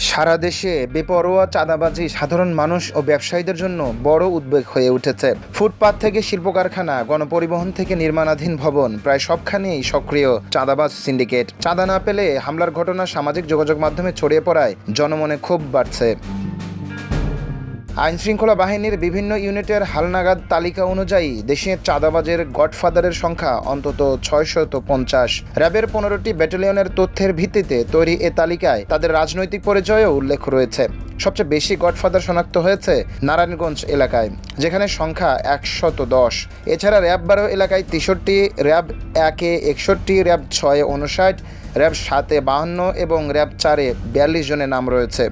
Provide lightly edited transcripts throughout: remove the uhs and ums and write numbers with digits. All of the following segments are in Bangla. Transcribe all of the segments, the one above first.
সারা দেশে বেপরোয়া চাঁদাবাজি সাধারণ মানুষ ও ব্যবসায়ীদের জন্য বড় উদ্বেগ হয়ে উঠেছে। ফুটপাত থেকে শিল্প কারখানা, গণপরিবহন থেকে নির্মাণাধীন ভবন, প্রায় সবখানেই সক্রিয় চাঁদাবাজ সিন্ডিকেট। চাঁদা না পেলে হামলার ঘটনা সামাজিক যোগাযোগ মাধ্যমে ছড়িয়ে পড়ায় জনমনে ক্ষোভ বাড়ছে। আইনশৃঙ্খলা বাহিনীর বিভিন্ন ইউনিটের হালনাগাদ তালিকা অনুযায়ী দেশে চাঁদাবাজের গডফাদারের সংখ্যা অন্তত 650। র্যাবের 15টি ব্যাটালিয়নের তথ্যের ভিত্তিতে তৈরি এ তালিকায় তাদের রাজনৈতিক পরিচয়ও উল্লেখ রয়েছে। সবচেয়ে বেশি গডফাদার শনাক্ত হয়েছে নারায়ণগঞ্জ এলাকায়, যেখানে সংখ্যা 110। এছাড়া র্যাব 12 এলাকায় 63, র্যাব 1-এ 61, র্যাব 6-এ 59, র্যাব 7-এ 52 এবং র্যাব 4-এ 42 জনের নাম রয়েছে।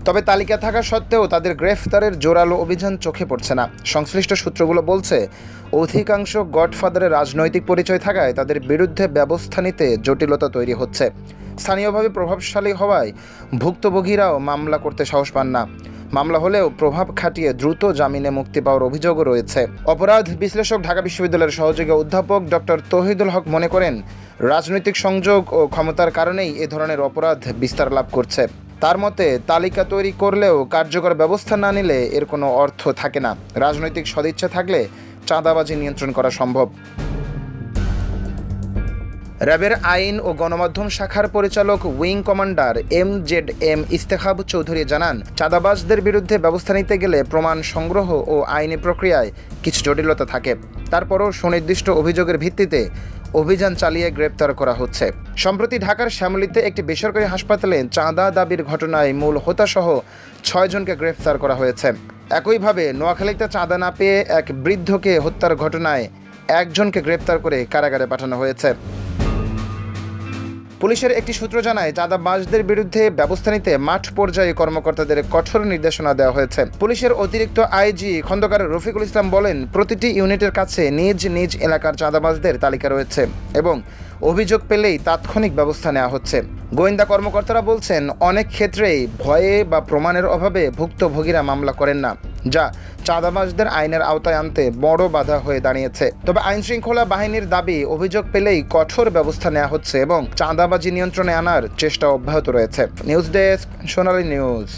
তবে তালিকা থাকা সত্ত্বেও তাদের গ্রেফতারের জোরালো অভিযান চোখে পড়ছে না। সংশ্লিষ্ট সূত্রগুলো বলছে, অধিকাংশ গডফাদারের রাজনৈতিক পরিচয় থাকায় তাদের বিরুদ্ধে ব্যবস্থা নিতে জটিলতা তৈরি হচ্ছে। স্থানীয়ভাবে প্রভাবশালী হওয়ায় ভুক্তভোগীরাও মামলা করতে সাহস পান না। মামলা হলেও প্রভাব খাটিয়ে দ্রুত জামিনে মুক্তি পাওয়ার অভিযোগও রয়েছে। অপরাধ বিশ্লেষক, ঢাকা বিশ্ববিদ্যালয়ের সহযোগী অধ্যাপক ডক্টর তৌহিদুল হক মনে করেন, রাজনৈতিক সংযোগ ও ক্ষমতার কারণেই এ ধরনের অপরাধ বিস্তার লাভ করছে। তার মতে, তালিকা তৈরি করলেও কার্যকর ব্যবস্থা না নিলে এর কোনো অর্থ থাকে না। রাজনৈতিক সদিচ্ছা থাকলে চাঁদাবাজি নিয়ন্ত্রণ করা সম্ভব। র্যাবের আইন ও গণমাধ্যম শাখার পরিচালক উইং কমান্ডার MZM ইস্তেখাব চৌধুরী জানান, চাঁদাবাজদের বিরুদ্ধে ব্যবস্থা নিতে গেলে প্রমাণ সংগ্রহ ও আইনি প্রক্রিয়ায় কিছু জটিলতা থাকে। তারপরও সুনির্দিষ্ট অভিযোগের ভিত্তিতে অভিযান চালিয়ে গ্রেপ্তার করা হচ্ছে। সম্প্রতি ঢাকার শ্যামলীতে একটি বেসরকারি হাসপাতালে চাঁদা দাবির ঘটনায় মূল হোতাসহ 6 জনকে গ্রেপ্তার করা হয়েছে। একইভাবে নোয়াখালীতে চাঁদা না পেয়ে এক বৃদ্ধকে হত্যার ঘটনায় 1 জনকে গ্রেপ্তার করে কারাগারে পাঠানো হয়েছে। পুলিশের একটি সূত্র জানায়, চাঁদাবাজদের বিরুদ্ধে ব্যবস্থা নিতে মাঠ পর্যায়ে কর্মকর্তাদের কঠোর নির্দেশনা দেওয়া হয়েছে। পুলিশের অতিরিক্ত আইজি খন্দকার রফিকুল ইসলাম বলেন, প্রতিটি ইউনিটের কাছে নিজ নিজ এলাকার চাঁদাবাজদের তালিকা রয়েছে এবং অভিযোগ পেলেই তাৎক্ষণিক ব্যবস্থা নেওয়া হচ্ছে। গোয়েন্দা কর্মকর্তারা বলছেন, অনেক ক্ষেত্রেই ভয়ে বা প্রমাণের অভাবে ভুক্তভোগীরা মামলা করেন না, যা চাঁদাবাজদের আইনের আওতায় আনতে বড় বাধা হয়ে দাঁড়িয়েছে। তবে আইনশৃঙ্খলা বাহিনীর দাবি, অভিযোগ পেলেই কঠোর ব্যবস্থা নেওয়া হচ্ছে এবং চাঁদাবাজি নিয়ন্ত্রণে আনার চেষ্টা অব্যাহত রয়েছে। নিউজ ডেস্ক, সোনালী নিউজ।